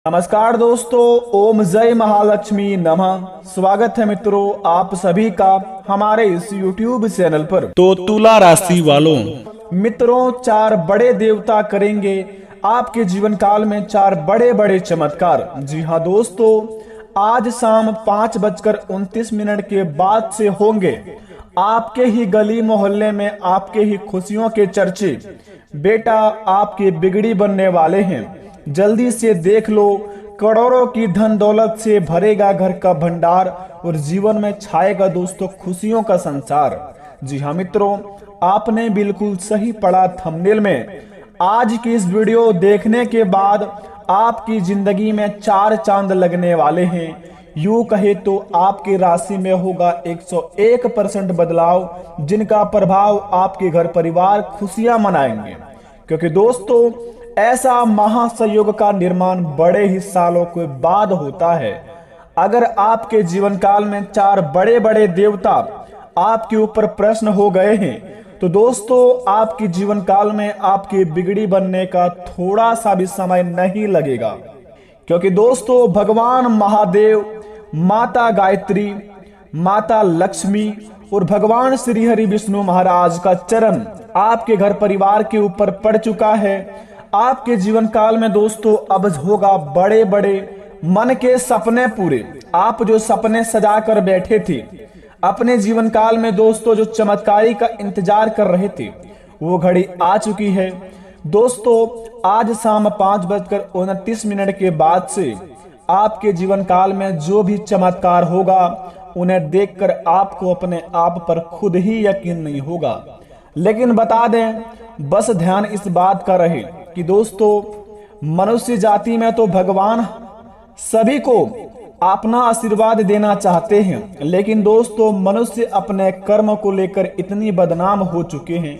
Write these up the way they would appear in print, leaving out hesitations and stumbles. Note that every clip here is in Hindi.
नमस्कार दोस्तों, ओम जय महालक्ष्मी नमः। स्वागत है मित्रों आप सभी का हमारे इस YouTube चैनल पर। तो तुला राशि वालों, मित्रों, चार बड़े देवता करेंगे आपके जीवन काल में चार बड़े बड़े चमत्कार। जी हाँ दोस्तों, आज शाम 5:29 के बाद से होंगे आपके ही गली मोहल्ले में आपके ही खुशियों के चर्चे। बेटा आपके बिगड़ी बनने वाले हैं, जल्दी से देख लो। करोड़ों की धन दौलत से भरेगा घर का भंडार और जीवन में छाएगा दोस्तों खुशियों का संसार। जी हाँ मित्रों, आपने बिल्कुल सही पढ़ा थंबनेल में। आज की इस वीडियो देखने के बाद आपकी जिंदगी में चार चांद लगने वाले हैं। यूं कहे तो आपकी राशि में होगा 101% बदलाव, जिनका प्रभाव आपके घर परिवार खुशियां मनाएंगे। क्योंकि दोस्तों ऐसा महासंयोग का निर्माण बड़े ही सालों के बाद होता है। अगर आपके जीवन काल में चार बड़े बड़े देवता आपके ऊपर प्रश्न हो गए हैं तो दोस्तों आपके जीवन काल में आपके बिगड़ी बनने का थोड़ा सा भी समय नहीं लगेगा। क्योंकि दोस्तों भगवान महादेव, माता गायत्री, माता लक्ष्मी और भगवान श्री हरि विष्णु महाराज का चरण आपके घर परिवार के ऊपर पड़ चुका है। आपके जीवन काल में दोस्तों अब होगा बड़े बड़े मन के सपने पूरे। आप जो सपने सजा कर बैठे थे अपने जीवन काल में दोस्तों, जो चमत्कारी का इंतजार कर रहे थे, वो घड़ी आ चुकी है। दोस्तों आज शाम 5:29 के बाद से आपके जीवन काल में जो भी चमत्कार होगा उन्हें देखकर आपको अपने आप पर खुद ही यकीन नहीं होगा। लेकिन बता दें, बस ध्यान इस बात का रहे कि दोस्तों मनुष्य जाति में तो भगवान सभी को अपना आशीर्वाद देना चाहते हैं, लेकिन दोस्तों मनुष्य अपने कर्म को लेकर इतनी बदनाम हो चुके हैं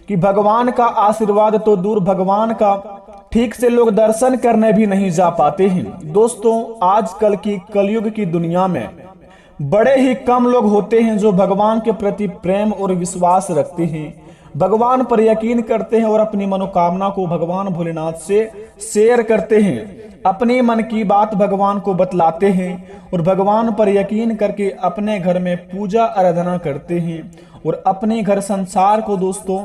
कि भगवान का आशीर्वाद तो दूर, भगवान का ठीक से लोग दर्शन करने भी नहीं जा पाते हैं। दोस्तों आजकल की कलयुग की दुनिया में बड़े ही कम लोग होते हैं जो भगवान के प्रति प्रेम और विश्वास रखते हैं, भगवान पर यकीन करते हैं और अपनी मनोकामना को भगवान भोलेनाथ से शेयर करते हैं, अपनी मन की बात भगवान को बतलाते हैं और भगवान पर यकीन करके अपने घर में पूजा आराधना करते हैं और अपने घर संसार को दोस्तों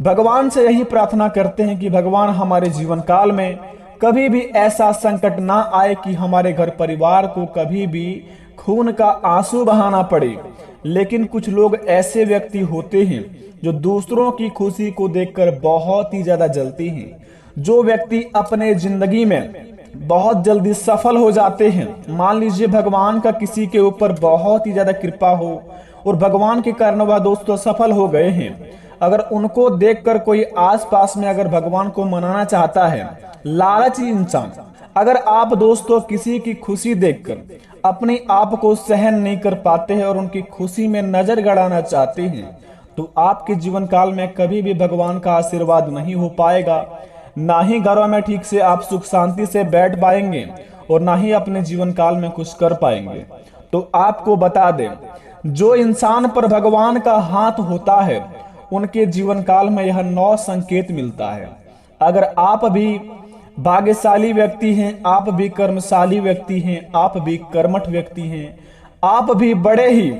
भगवान से यही प्रार्थना करते हैं कि भगवान हमारे जीवन काल में कभी भी ऐसा संकट ना आए कि हमारे घर परिवार को कभी भी खून का आंसू बहाना पड़े। लेकिन कुछ लोग ऐसे व्यक्ति होते हैं जो दूसरों की खुशी को देखकर बहुत ही ज्यादा जलते हैं। जो व्यक्ति अपने जिंदगी में बहुत जल्दी सफल हो जाते हैं, मान लीजिए भगवान का किसी के ऊपर बहुत ही ज्यादा कृपा हो और भगवान के कारण वह दोस्तों सफल हो गए हैं, अगर उनको देखकर कोई आसपास में अगर भगवान को मनाना चाहता है, लालची इंसान, अगर आप दोस्तों किसी की खुशी देखकर अपने आप को सहन नहीं कर पाते हैं और उनकी खुशी में नजर गड़ाना चाहते हैं तो आपके जीवन काल में कभी भी भगवान का आशीर्वाद नहीं हो पाएगा। ना ही घरों में ठीक से आप सुख शांति से बैठ पाएंगे और ना ही अपने जीवन काल में कुछ कर पाएंगे। तो आपको बता दें, जो इंसान पर भगवान का हाथ होता है उनके जीवन काल में यह 9 संकेत मिलता है। अगर आप भी भाग्यशाली व्यक्ति हैं, आप भी कर्मशाली व्यक्ति हैं, आप भी कर्मठ व्यक्ति हैं, आप भी बड़े ही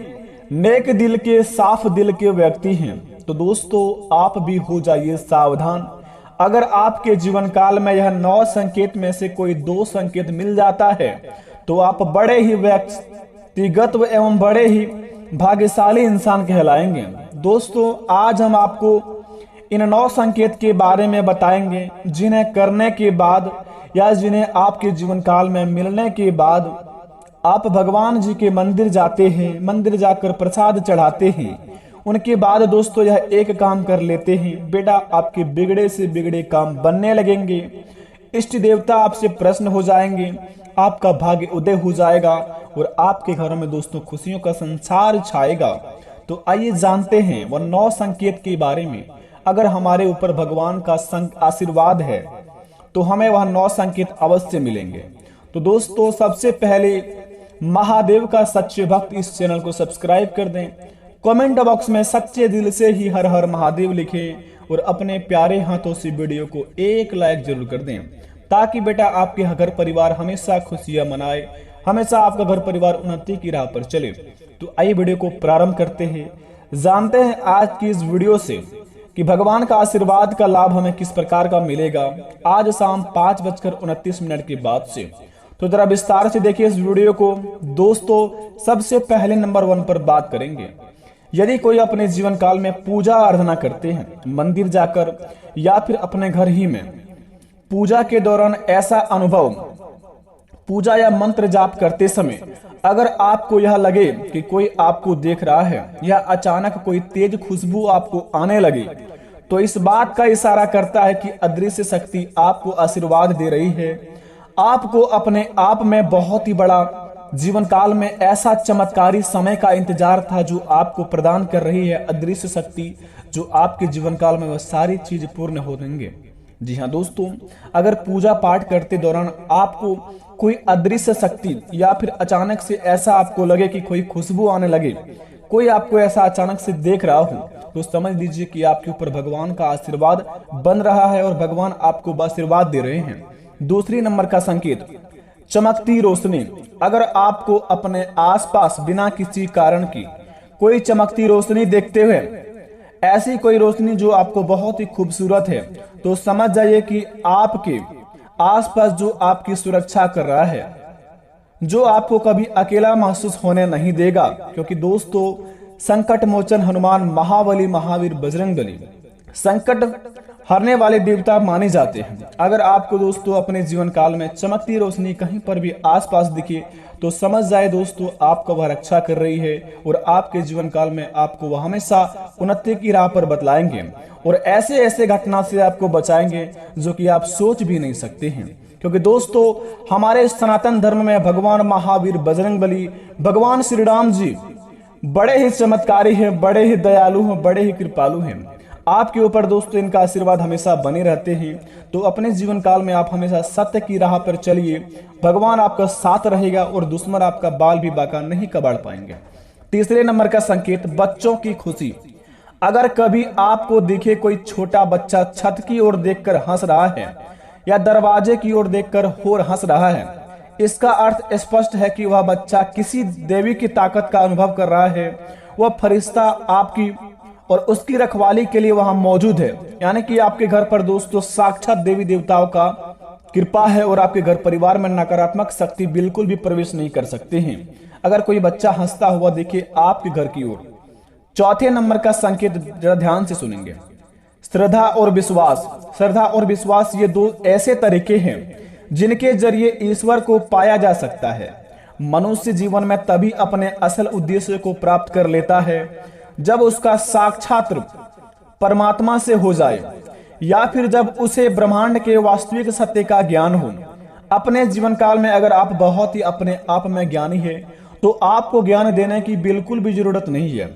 नेक दिल के, साफ दिल के व्यक्ति हैं, तो दोस्तों आप भी हो जाइए सावधान। अगर आपके जीवन काल में यह 9 संकेत में से कोई 2 संकेत मिल जाता है तो आप बड़े ही व्यक्तिगत एवं बड़े ही भाग्यशाली इंसान कहलाएंगे। दोस्तों आज हम आपको इन 9 संकेत के बारे में बताएंगे जिन्हें करने के बाद या जिन्हें आपके जीवन काल में मिलने के बाद आप भगवान जी के मंदिर जाते हैं, मंदिर जाकर प्रसाद चढ़ाते हैं, उनके बाद दोस्तों यह एक काम कर लेते हैं, बेटा आपके बिगड़े से बिगड़े काम बनने लगेंगे, इष्ट देवता आपसे प्रसन्न हो जाएंगे, आपका भाग्य उदय हो जाएगा और आपके घरों में दोस्तों खुशियों का संसार छाएगा। तो आइए जानते हैं वह 9 संकेत के बारे में। अगर हमारे ऊपर भगवान का आशीर्वाद है तो हमें वह 9 संकेत अवश्य मिलेंगे। तो दोस्तों सबसे पहले महादेव का सच्चे भक्त इस चैनल को सब्सक्राइब कर दें, कमेंट बॉक्स में सच्चे दिल से ही हर हर महादेव लिखें और अपने प्यारे हाथों से वीडियो को एक लाइक जरूर कर दें। ताकि बेटा आपके घर परिवार हमेशा खुशियां मनाए, हमेशा आपका घर परिवार उन्नति की राह पर चले। तो आइए वीडियो को प्रारंभ करते हैं, जानते हैं आज की इस वीडियो से कि भगवान का आशीर्वाद का लाभ हमें किस प्रकार का मिलेगा आज शाम 5:29 के बाद से। तो जरा विस्तार से देखिए इस वीडियो को। दोस्तों, सबसे पहले नंबर 1 पर बात करेंगे। यदि कोई अपने जीवन काल में पूजा आराधना करते हैं मंदिर जाकर या फिर अपने घर ही में, पूजा के दौरान ऐसा अनुभव, पूजा या मंत्र जाप करते समय अगर आपको यह लगे कि कोई आपको देख रहा है या अचानक कोई तेज खुशबू आपको आने लगे, तो इस बात का इशारा करता है कि अदृश्य शक्ति आपको आशीर्वाद दे रही है। आपको अपने आप में बहुत ही बड़ा जीवन काल में ऐसा चमत्कारी समय का इंतजार था जो आपको प्रदान कर रही है अदृश्य शक्ति, जो आपके जीवन काल में वह सारी चीज पूर्ण हो देंगे। जी हाँ दोस्तों, अगर पूजा पाठ करते दौरान आपको कोई अदृश्य शक्ति या फिर अचानक से ऐसा आपको लगे कि कोई खुशबू आने लगे, कोई आपको ऐसा अचानक से देख रहा हो, तो समझ लीजिए कि आपके ऊपर भगवान का आशीर्वाद बन रहा है और भगवान आपको आशीर्वाद दे रहे हैं। दूसरी नंबर का संकेत, चमकती रोशनी। अगर आपको अपने आसपास बिना किसी कारण की कोई चमकती रोशनी देखते हुए, ऐसी कोई रोशनी जो आपको बहुत ही खूबसूरत है, तो समझ जाइए कि आपके आसपास जो आपकी सुरक्षा कर रहा है, जो आपको कभी अकेला महसूस होने नहीं देगा। क्योंकि दोस्तों, संकट मोचन हनुमान, महाबली, महावीर, बजरंगबली संकट हरने वाले देवता माने जाते हैं। अगर आपको दोस्तों अपने जीवन काल में चमकती रोशनी कहीं पर भी आसपास दिखे, तो समझ जाए दोस्तों आपका वह रक्षा कर रही है और आपके जीवन काल में आपको वह हमेशा उन्नति की राह पर बतलाएंगे और ऐसे ऐसे घटना से आपको बचाएंगे जो कि आप सोच भी नहीं सकते हैं। क्योंकि दोस्तों, हमारे सनातन धर्म में भगवान महावीर, बजरंगबली, भगवान श्री राम जी बड़े ही चमत्कारी हैं, बड़े ही दयालु हैं, बड़े ही कृपालु हैं। आपके ऊपर दोस्तों इनका आशीर्वाद हमेशा बने रहते हैं। तो अपने जीवन काल में आप हमेशा सत्य की राह पर चलिए, भगवान आपका साथ रहेगा और दुश्मन आपका बाल भी बांका नहीं कबाड़ पाएंगे। तीसरे नंबर का संकेत, बच्चों की खुशी। अगर कभी आपको दिखे कोई छोटा बच्चा छत की ओर देखकर हंस रहा है या दरवाजे की ओर देखकर होर हंस रहा है, इसका अर्थ स्पष्ट है कि वह बच्चा किसी देवी की ताकत का अनुभव कर रहा है। वह फरिश्ता आपकी और उसकी रखवाली के लिए वहां मौजूद है। यानी कि आपके घर पर दोस्तों साक्षात देवी देवताओं का कृपा है और आपके घर परिवार में नकारात्मक शक्ति बिल्कुल भी प्रवेश नहीं कर सकते हैं अगर कोई बच्चा हंसता हुआ दिखे आपके घर की ओर। चौथे नंबर का संकेत जरा ध्यान से सुनेंगे, श्रद्धा और विश्वास। श्रद्धा और विश्वास ये दो ऐसे तरीके हैं जिनके जरिए ईश्वर को पाया जा सकता है। मनुष्य जीवन में तभी अपने असल उद्देश्य को प्राप्त कर लेता है जब उसका साक्षात्कार परमात्मा से हो जाए या फिर जब उसे ब्रह्मांड के वास्तविक सत्य का ज्ञान हो। अपने जीवन काल में अगर आप बहुत ही अपने आप में ज्ञानी है, तो आपको ज्ञान देने की बिल्कुल भी जरूरत नहीं है।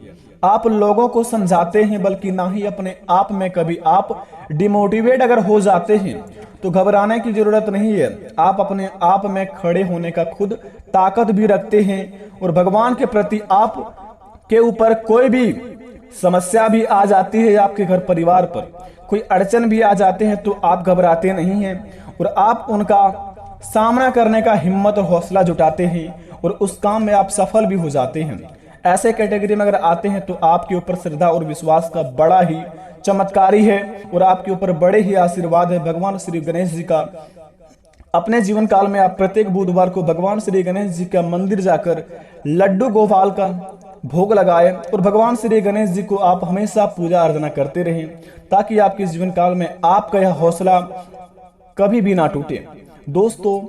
आप लोगों को समझाते हैं, बल्कि ना ही अपने आप में कभी आप डिमोटिवेट अगर हो जाते हैं तो घबराने की जरूरत नहीं है। आप अपने आप में खड़े होने का खुद ताकत भी रखते हैं और भगवान के प्रति आप के ऊपर कोई भी समस्या भी आ जाती है, आपके घर परिवार पर कोई अड़चन भी आ जाते हैं, तो आप घबराते नहीं हैं और आप उनका सामना करने का हिम्मत और हौसला जुटाते हैं और उस काम में आप सफल भी हो जाते हैं। ऐसे कैटेगरी में अगर आते हैं तो आपके ऊपर श्रद्धा और विश्वास का बड़ा ही चमत्कारी है और आपके ऊपर बड़े ही आशीर्वाद है भगवान श्री गणेश जी का। अपने जीवन काल में आप प्रत्येक बुधवार को भगवान श्री गणेश जी का मंदिर जाकर लड्डू गोपाल का भोग लगाए और भगवान श्री गणेश जी को आप हमेशा पूजा अर्चना करते रहें, ताकि आपके जीवन काल में आपका यह हौसला कभी भी ना टूटे। दोस्तों,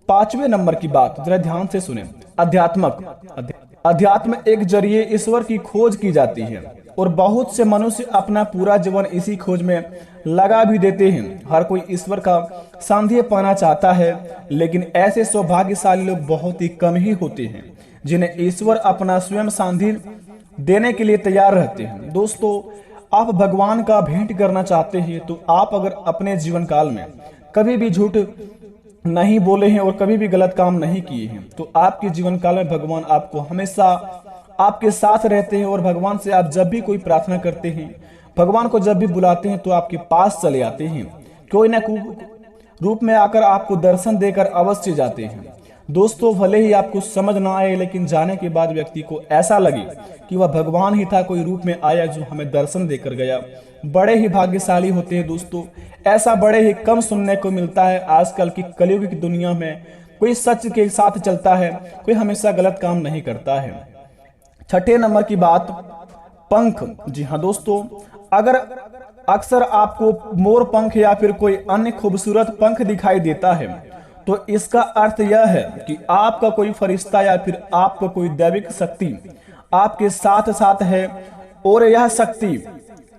पांचवें नंबर की बात जरा ध्यान से सुने, अध्यात्म एक जरिए ईश्वर की खोज की जाती है और बहुत से मनुष्य अपना पूरा जीवन इसी खोज में लगा भी देते हैं। हर कोई ईश्वर का सानिध्य पाना चाहता है, लेकिन ऐसे सौभाग्यशाली लोग बहुत ही कम ही होते हैं जिन्हें ईश्वर अपना स्वयं सानिध्य देने के लिए तैयार रहते हैं। दोस्तों, आप भगवान का भेंट करना चाहते हैं तो आप अगर अपने जीवन काल में कभी भी झूठ नहीं बोले हैं और कभी भी गलत काम नहीं किए हैं, तो आपके जीवन काल में भगवान आपको हमेशा आपके साथ रहते हैं और भगवान से आप जब भी कोई प्रार्थना करते हैं, भगवान को जब भी बुलाते हैं, तो आपके पास चले आते हैं। कोई ना रूप में आकर आपको दर्शन देकर अवश्य जाते हैं। दोस्तों, भले ही आपको समझ ना आए, लेकिन जाने के बाद व्यक्ति को ऐसा लगे कि वह भगवान ही था, कोई रूप में आया जो हमें दर्शन देकर गया। बड़े ही भाग्यशाली होते हैं दोस्तों। ऐसा बड़े ही कम सुनने को मिलता है आजकल की कलयुग की दुनिया में। कोई सच के साथ चलता है, कोई हमेशा गलत काम नहीं करता है। छठे नंबर की बात, पंख। जी हाँ दोस्तों, अगर अक्सर आपको मोर पंख या फिर कोई अन्य खूबसूरत पंख दिखाई देता है तो इसका अर्थ यह है कि आपका कोई फरिश्ता या फिर आपका कोई दैविक शक्ति आपके साथ साथ है, और यह शक्ति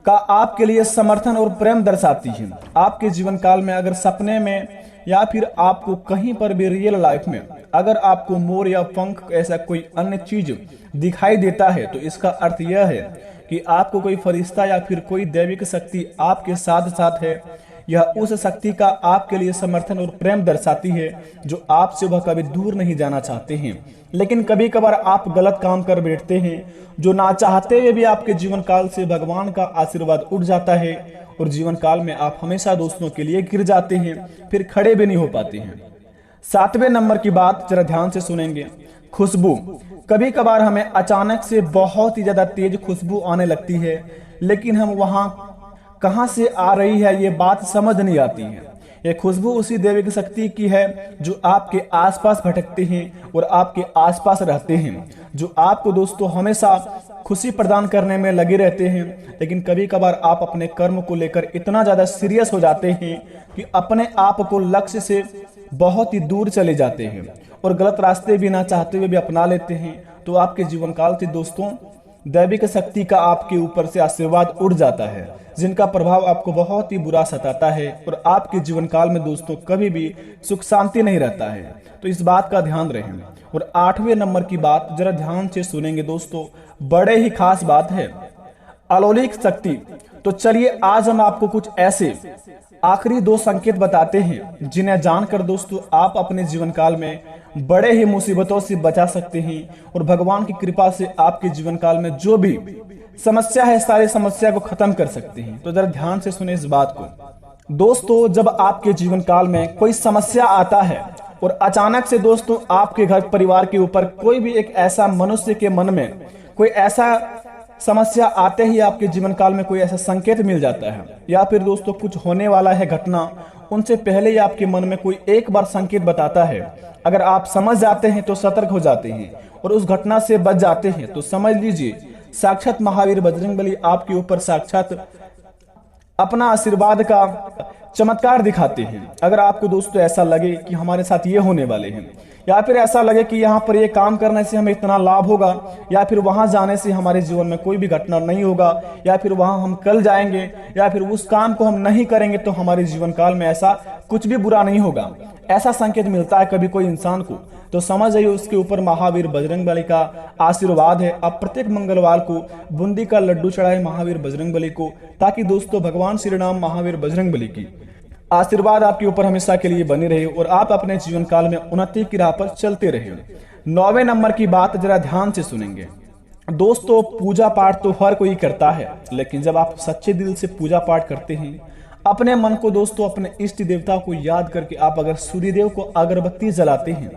का आपके लिए समर्थन और प्रेम दर्शाती है। आपके जीवन काल में अगर सपने में या फिर आपको कहीं पर भी रियल लाइफ में अगर आपको मोर या पंख ऐसा कोई अन्य चीज दिखाई देता है तो इसका अर्थ यह है कि आपको कोई फरिश्ता या फिर कोई दैविक शक्ति आपके साथ साथ है। यह उस शक्ति का आपके लिए समर्थन और प्रेम दर्शाती है जो आपसे वह कभी दूर नहीं जाना चाहते हैं। लेकिन कभी कभार आप गलत काम कर बैठते हैं जो ना चाहते हुए भी आपके जीवन काल से भगवान का आशीर्वाद उठ जाता है और जीवन काल में आप हमेशा दोस्तों के लिए गिर जाते हैं, फिर खड़े भी नहीं हो पाते हैं। सातवें नंबर की बात जरा ध्यान से सुनेंगे, खुशबू। कभी कभार हमें अचानक से बहुत ही ज्यादा तेज खुशबू आने लगती है, लेकिन हम वहां कहां से आ रही है ये बात समझ नहीं आती है। ये खुशबू उसी दैविक शक्ति की है जो आपके आसपास भटकते हैं और आपके आसपास रहते हैं, जो आपको दोस्तों हमेशा खुशी प्रदान करने में लगे रहते हैं। लेकिन कभी कभार आप अपने कर्म को लेकर इतना ज्यादा सीरियस हो जाते हैं कि अपने आप को लक्ष्य से बहुत ही दूर चले जाते हैं और गलत रास्ते भी ना चाहते हुए भी अपना लेते हैं। तो आपके जीवन काल से दोस्तों दैविक शक्ति का आपके ऊपर से आशीर्वाद उड़ जाता है, जिनका प्रभाव आपको बहुत ही बुरा सताता है और आपके जीवन काल में दोस्तों कभी भी सुख शांति नहीं रहता है। तो इस बात का ध्यान रखें। और आठवें नंबर की बात जरा ध्यान से सुनेंगे दोस्तों, बड़े ही खास बात है, अलौकिक शक्ति। तो चलिए आज हम आपको कुछ ऐसे आखिरी 2 संकेत बताते हैं जिन्हें जानकर दोस्तों आप अपने जीवन काल में बड़े ही मुसीबतों से बचा सकते हैं और भगवान की कृपा से आपके जीवन काल में जो भी समस्या है सारी समस्या को खत्म कर सकते हैं। तो जरा ध्यान से सुने इस बात को दोस्तों। जब आपके जीवन काल में कोई समस्या आता है और अचानक से दोस्तों आपके घर परिवार के ऊपर कोई भी एक ऐसा मनुष्य के मन में कोई ऐसा समस्या आते ही आपके जीवन काल में कोई ऐसा संकेत मिल जाता है या फिर दोस्तों कुछ होने वाला है घटना, उनसे पहले ही आपके मन में कोई एक बार संकेत बताता है। अगर आप समझ जाते हैं तो सतर्क हो जाते हैं और उस घटना से बच जाते हैं तो समझ लीजिए साक्षात महावीर बजरंगबली आपके ऊपर साक्षात अपना आशीर्वाद का चमत्कार दिखाते हैं। अगर आपको दोस्तों ऐसा लगे कि हमारे साथ ये होने वाले हैं या फिर ऐसा लगे कि यहाँ पर ये काम करने से हमें इतना लाभ होगा या फिर वहां जाने से हमारे जीवन में कोई भी घटना नहीं होगा या फिर वहां हम कल जाएंगे या फिर उस काम को हम नहीं करेंगे तो हमारे जीवन काल में ऐसा कुछ भी बुरा नहीं होगा, ऐसा संकेत मिलता है कभी कोई इंसान को, तो समझ जाइए उसके ऊपर महावीर बजरंगबली का आशीर्वाद है। अब प्रत्येक मंगलवार को बूंदी का लड्डू चढ़ाए महावीर बजरंगबली को, ताकि दोस्तों भगवान श्री राम महावीर बजरंगबली की आशीर्वाद आपके ऊपर हमेशा के लिए बनी रहे और आप अपने जीवन काल में उन्नति की राह पर चलते रहे। 9वें नंबर की बात जरा ध्यान से सुनेंगे दोस्तों। पूजा पाठ तो हर कोई करता है, लेकिन जब आप सच्चे दिल से पूजा पाठ करते हैं, अपने मन को दोस्तों अपने इष्ट देवता को याद करके आप अगर सूर्यदेव को अगरबत्ती जलाते हैं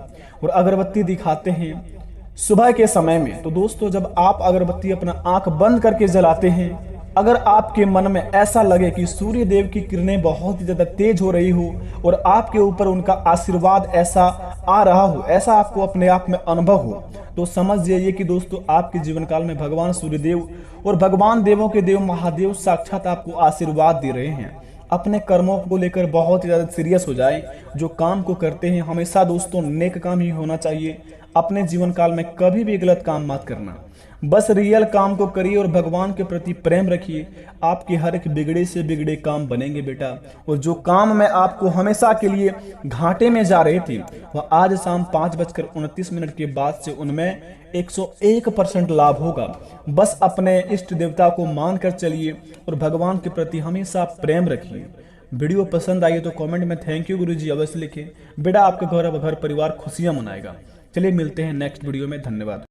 और अगरबत्ती दिखाते हैं सुबह के समय में, तो दोस्तों जब आप अगरबत्ती अपना आंख बंद करके जलाते हैं, अगर आपके मन में ऐसा लगे कि सूर्य देव की किरणें बहुत ही ज्यादा तेज हो रही हो और आपके ऊपर उनका आशीर्वाद ऐसा आ रहा हो, ऐसा आपको अपने आप में अनुभव हो, तो समझ जाइए कि दोस्तों आपके जीवन काल में भगवान सूर्यदेव और भगवान देवों के देव महादेव साक्षात आपको आशीर्वाद दे रहे हैं। अपने कर्मों को लेकर बहुत ही ज्यादा सीरियस हो जाए। जो काम को करते हैं हमेशा दोस्तों नेक काम ही होना चाहिए। अपने जीवन काल में कभी भी गलत काम मत करना, बस रियल काम को करिए और भगवान के प्रति प्रेम रखिए। आपके हर एक बिगड़े से बिगड़े काम बनेंगे बेटा, और जो काम में आपको हमेशा के लिए घाटे में जा रहे थे वह आज शाम 5:29 के बाद से उनमें 101% लाभ होगा। बस अपने इष्ट देवता को मानकर चलिए और भगवान के प्रति हमेशा प्रेम रखिए। वीडियो पसंद आई तो कमेंट में थैंक यू गुरुजी अवश्य लिखें। बेटा आपके घर परिवार खुशियां मनाएगा। चलिए मिलते हैं नेक्स्ट वीडियो में, धन्यवाद।